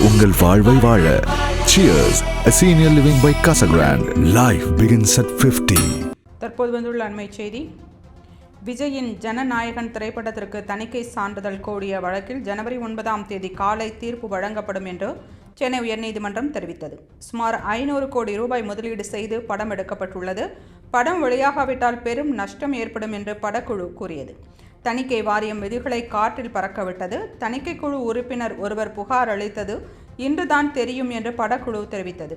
உங்கள் வாழ்வை வாழ. Cheers, a senior living by Casa Grande. Life begins at 50. தற்போது வந்துள்ள அண்மை செய்தி. விஜயின் ஜனநாயகன் திரைப்படத்திற்கு தணிக்கை சான்றிதழ் கோரிய வழக்கில் ஜனவரி 9 காலை தீர்ப்பு வழங்கப்படும் என்று சென்னை உயர்நீதிமன்றம் தெரிவித்தது. சுமார் 500 கோடி ரூபாய் முதலீடு செய்து படம் எடுக்கப்பட்டுள்ளது. படம் வெளியாகாவிட்டால் பெரும் நஷ்டம் ஏற்படும் என்று படக்குழு கூறியது. தணிக்கை வாரியம் விதிகளை காற்றில் பறக்கவிட்டது. தணிக்கைக்குழு உறுப்பினர் ஒருவர் புகார் அளித்தது இன்றுதான் தெரியும் என்று படக்குழு தெரிவித்தது.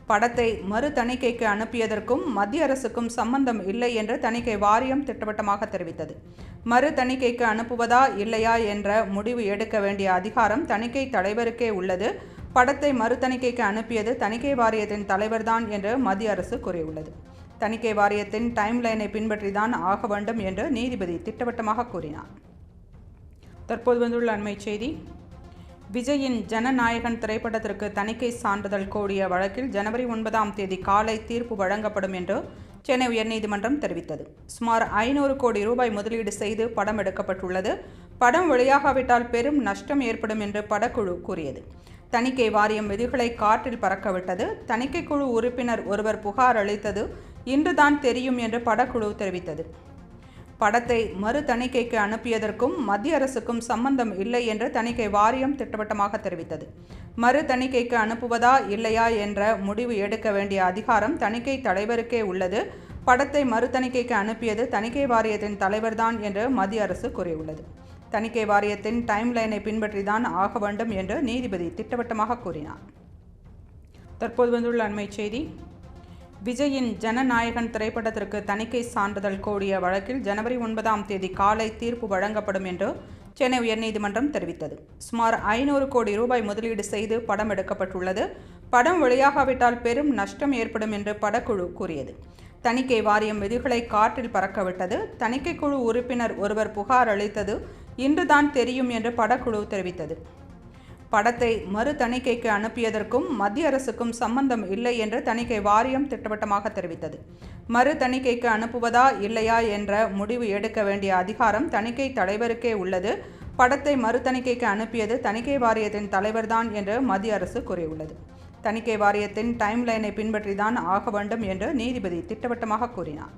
படத்தை மறு தணிக்கைக்கு அனுப்பியதற்கும் மத்திய அரசுக்கும் சம்பந்தம் இல்லை என்று தணிக்கை வாரியம் திட்டவட்டமாக தெரிவித்தது. மறு தணிக்கைக்கு அனுப்புவதா இல்லையா என்ற முடிவு எடுக்க வேண்டிய அதிகாரம் தணிக்கை தலைவருக்கே உள்ளது. படத்தை மறு தணிக்கைக்கு அனுப்பியது தணிக்கை வாரியத்தின் தலைவர்தான் என்று மத்திய அரசு கூறியுள்ளது. தணிக்கை வாரியத்தின் டைம்லைனை பின்பற்றிதான் ஆக வேண்டும் என்று நீதிபதி திட்டவட்டமாக கூறினார். தற்போது வந்துள்ள அண்மை செய்தி. விஜயின் ஜனநாயகன் திரைப்படத்திற்கு தணிக்கை சான்றிதழ் கோரிய வழக்கில் ஜனவரி 9 காலை தீர்ப்பு வழங்கப்படும் என்று சென்னை உயர்நீதிமன்றம் தெரிவித்தது. சுமார் 500 கோடி ரூபாய் முதலீடு செய்து படம் எடுக்கப்பட்டுள்ளது. படம் வெளியாகாவிட்டால் பெரும் நஷ்டம் ஏற்படும் என்று படக்குழு கூறியது. தணிக்கை வாரியம் விதிகளை காற்றில் பறக்கவிட்டது. தணிக்கைக்குழு உறுப்பினர் ஒருவர் புகார் அளித்தது இன்றுதான் தெரியும் என்று படக்குழு தெரிவித்தது. படத்தை மறு தணிக்கைக்கு அனுப்பியதற்கும் மத்திய அரசுக்கும் சம்பந்தம் இல்லை என்று தணிக்கை வாரியம் திட்டவட்டமாக தெரிவித்தது. மறு தணிக்கைக்கு அனுப்புவதா இல்லையா என்ற முடிவு எடுக்க வேண்டிய அதிகாரம் தணிக்கை தலைவருக்கே உள்ளது. படத்தை மறு தணிக்கைக்கு அனுப்பியது தணிக்கை வாரியத்தின் தலைவர்தான் என்று மத்திய அரசு கூறியுள்ளது. தணிக்கை வாரியத்தின் டைம்லைனை பின்பற்றிதான் ஆக வேண்டும் என்று நீதிபதி திட்டவட்டமாக கூறினார். தற்போது வந்துள்ள அண்மை செய்தி. விஜயின் ஜனநாயகன் திரைப்படத்திற்கு தணிக்கை சான்றிதழ் கோரிய வழக்கில் ஜனவரி 9 காலை தீர்ப்பு வழங்கப்படும் என்று சென்னை உயர்நீதிமன்றம் தெரிவித்தது. சுமார் 500 கோடி ரூபாய் முதலீடு செய்து படம் எடுக்கப்பட்டுள்ளது. படம் வெளியாகாவிட்டால் பெரும் நஷ்டம் ஏற்படும் என்று படக்குழு கூறியது. தணிக்கை வாரியம் விதிகளை காற்றில் பறக்கவிட்டது. தணிக்கைக்குழு உறுப்பினர் ஒருவர் புகார் அளித்தது இன்றுதான் தெரியும் என்று படக்குழு தெரிவித்தது. படத்தை மறு தணிக்கைக்கு அனுப்பியதற்கும் மத்திய அரசுக்கும் சம்பந்தம் இல்லை என்று தணிக்கை வாரியம் திட்டவட்டமாக தெரிவித்தது. மறு தணிக்கைக்கு அனுப்புவதா இல்லையா என்ற முடிவு எடுக்க வேண்டிய அதிகாரம் தணிக்கை தலைவருக்கே உள்ளது. படத்தை மறு தணிக்கைக்கு அனுப்பியது தணிக்கை வாரியத்தின் தலைவர்தான் என்று மத்திய அரசு கூறியுள்ளது. தணிக்கை வாரியத்தின் டைம்லைனை பின்பற்றிதான் ஆக வேண்டும் என்று நீதிபதி திட்டவட்டமாக கூறினார்.